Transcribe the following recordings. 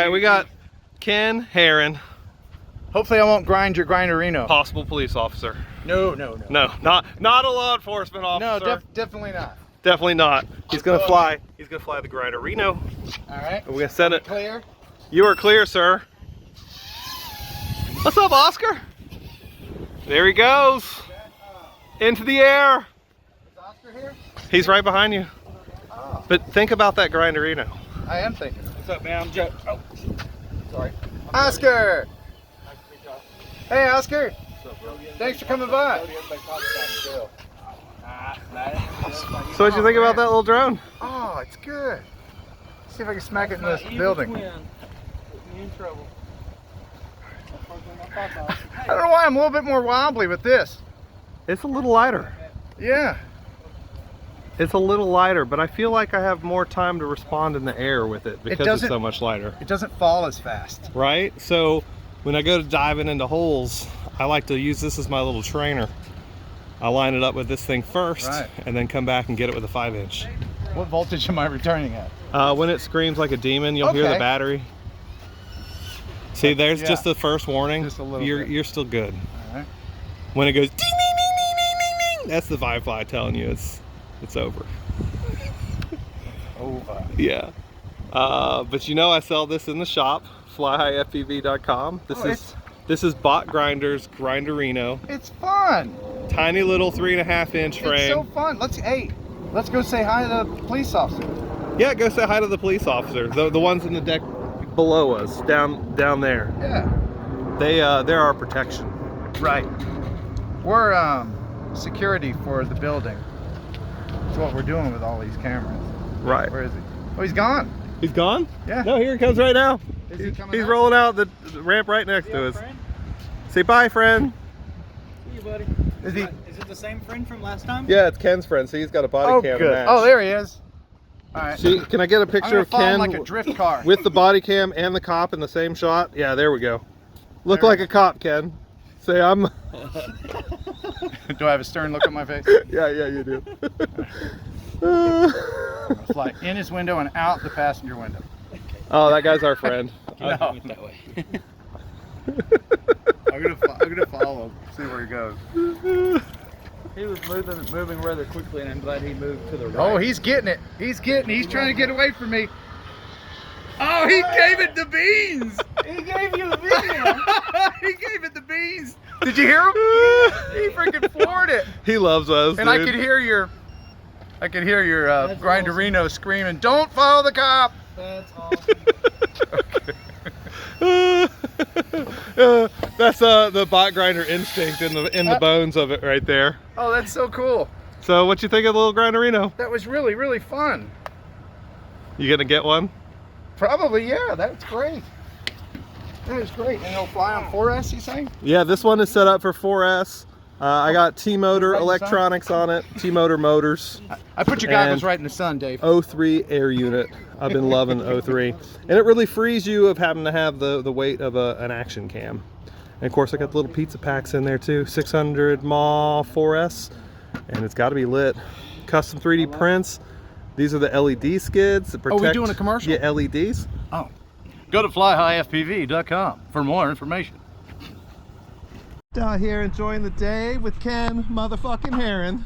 right, we got Ken Heron. Hopefully I won't grind your Grinderino. Possible police officer. No, not a law enforcement officer. No, definitely not. Definitely not. He's gonna fly the Grinderino. All right. We're gonna send it. Clear. You are clear, sir. What's up, Oscar? There he goes. Into the air. Is Oscar here? He's right behind you. Oh. But think about that Grinderino. I am thinking. What's up, man? I'm Joe. Oh, sorry. Oscar. Nice to meet y'all. Hey, Oscar. What's up, bro? Thanks for coming by. So what'd you think about that little drone? Oh, it's good. Let's see if I can smack it in this building. Put me in trouble. I don't know why I'm a little bit more wobbly with this. It's a little lighter. Yeah. It's a little lighter, but I feel like I have more time to respond in the air with it because it's so much lighter. It doesn't fall as fast. Right? So when I go to diving into holes, I like to use this as my little trainer. I line it up with this thing first, right, and then come back and get it with a 5-inch. What voltage am I returning at? When it screams like a demon, you'll hear the battery. See, there's just the first warning. Just a little you're still good. All right. When it goes ding, ding, ding, ding, ding, ding, ding, that's the Vive Fly telling you it's over. Over. Yeah. But you know I sell this in the shop, flyhighfpv.com. This is Botgrinder's Grinderino. It's fun. Tiny little 3.5-inch frame. It's so fun. Let's go say hi to the police officer. Yeah, go say hi to the police officer. The ones in the deck below us, down there. Yeah. They're our protection. Right. We're security for the building. That's what we're doing with all these cameras. Right. Where is he? Oh, he's gone. He's gone? Yeah. No, here he comes right now. Is he coming He's out? rolling out the ramp right next to us. Friend? Say bye, friend. See you, buddy. Is he? Is it the same friend from last time? Yeah, it's Ken's friend. See, he's got a body cam good. match. Oh, there he is. All right. See, can I get a picture of Ken like a drift car with the body cam and the cop in the same shot? Yeah, there we go. Look like a cop, Ken. Say I'm. Do I have a stern look at my face? Yeah, you do. I'm gonna fly in his window and out the passenger window. Oh, that guy's our friend. No. That way. I'm gonna follow, see where he goes. He was moving rather quickly, and I'm glad he moved to the right. Oh, he's getting it. He's trying to get away from me. Oh, he gave it the beans. He gave you the video. He gave it the beans. Did you hear him? He freaking floored it. He loves us. And dude. I could hear your Grinderino screaming, "Don't follow the cop." That's awesome. That's the bot grinder instinct in the bones of it right there. Oh, that's so cool. So what you think of the little Grinderino? That was really, really fun. You gonna get one? Probably, yeah. That's great. That is great. And it'll fly on 4S, you saying? Yeah, this one is set up for 4S. I got T-Motor electronics on it, T-Motor motors. I put your goggles right in the sun, Dave. 03 air unit. I've been loving 03. And it really frees you of having to have the weight of an action cam. And of course I got the little pizza packs in there too, 600 mAh 4S, and it's got to be lit. Custom 3D prints. These are the LED skids that protect. Oh, we doing a commercial? Yeah, LEDs. Oh. Go to flyhighfpv.com for more information. Out here enjoying the day with Ken motherfucking Heron.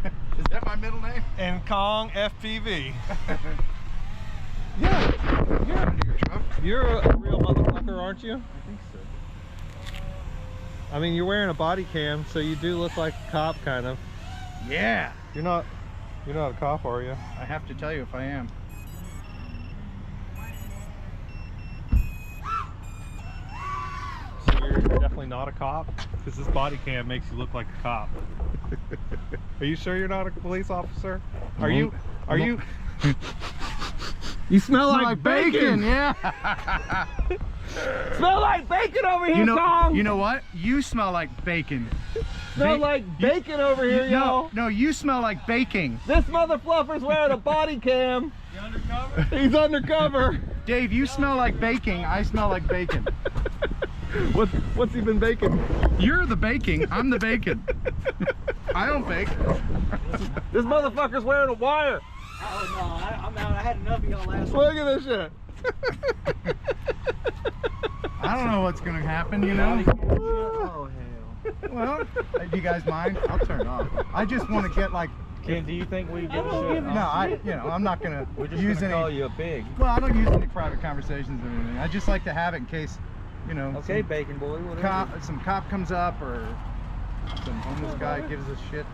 Is that my middle name? And Kong FPV. Yeah, you're a real motherfucker, aren't you? I think so. I mean, you're wearing a body cam, so you do look like a cop, kind of. Yeah. You're not a cop, are you? I have to tell you if I am. So you're definitely not a cop? Because this body cam makes you look like a cop. Are you sure you're not a police officer? Are you? You smell like bacon! Yeah. Smell like bacon over here, Kong! You know what? You smell like bacon. Smell like bacon over here, y'all! No, you smell like baking. This mother fluffer's wearing a body cam. You undercover? He's undercover. Dave, you smell like baking. I smell like bacon. What's he been baking? You're the baking. I'm the bacon. I don't bake. This motherfucker's wearing a wire. Oh no, I'm out. I had enough of y'all last week. Look at this shit. I don't know what's gonna happen, you know. Oh hell. Well, do you guys mind? I'll turn it off. I just want to get like. Ken, do you think we give a shit? No, I'm not gonna We're just use gonna any. call you a pig. Well, I don't use any private conversations or anything. I just like to have it in case, you know. Okay, some bacon boy. Whatever. some cop comes up or some homeless guy gives a shit.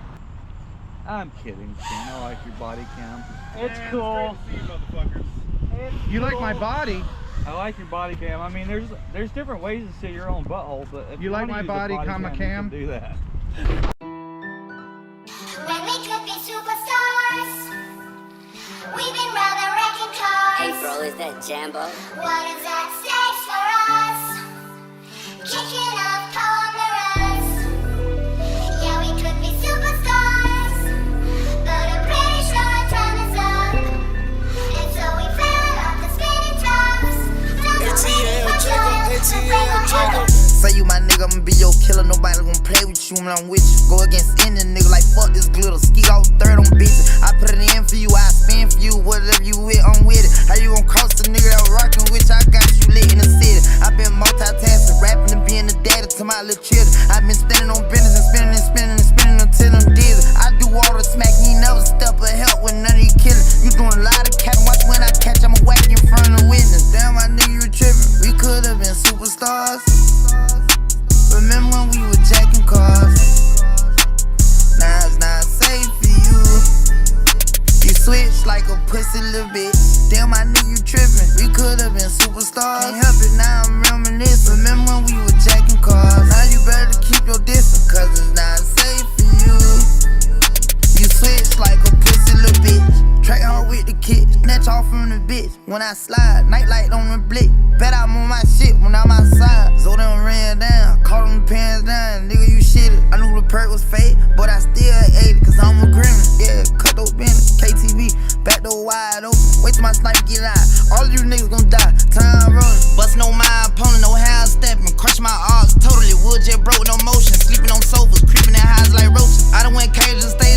I'm kidding, Ken. I like your body cam. It's cool. You like my body? I like your body cam. I mean, there's different ways to see your own butthole, but if You like wanna my use body, a cam? you can do that. When we could be superstars, we've been rather wrecking cars. Hey bro, is that Jambo? What is at stake for us? Kicking up cold mirrors. Yeah, we could be superstars, but I'm pretty sure our time is up. And so we fell off the spinning tops. Say you my nigga, I'ma be your killer. Nobody gonna play with you when I'm with you. Go against any nigga like fuck this glitter. Ski off third on bitches. I put it in for you, I spin for you. Whatever you with, I'm with it. How you gon' cross the nigga that rockin' with you? I got you lit in the city. I been multitasking, rapping and being the daddy to my little children. I been spending on business and spending and spending and spending until I'm dizzy. I do all the smack, you never step or help with none of you killin'. You doing a lot of capping, watch when I catch, I'ma whack you in front of the witness. Damn, I knew you were trippin'. We could've been superstars. Remember when we were jacking cars? Now it's not safe for you. You switch like a pussy little bitch. Damn, I knew you trippin'. We could've been superstars. Can't help it, now I'm reminiscing. Remember when we were jacking cars? Now you better keep your distance, cause it's not safe for you. You switch like a pussy little bitch. Track hard with the kid, snatch off from the bitch. When I slide, nightlight on the blick. Bet I'm on my shit when I'm outside. So them ran down, caught them pants down. Nigga, you shitted. I knew the perk was fake, but I still ate it, cause I'm a grimace. Yeah, cut those bins, KTV, back door wide open. Wait till my sniper get out. All of you niggas gon' die. Time rolling. Bustin' on my opponent, no hand stepping. Crush my arms totally. Wood jet broke, no motion. Sleeping on sofas, creeping in highs like roaches. I done went cage to stay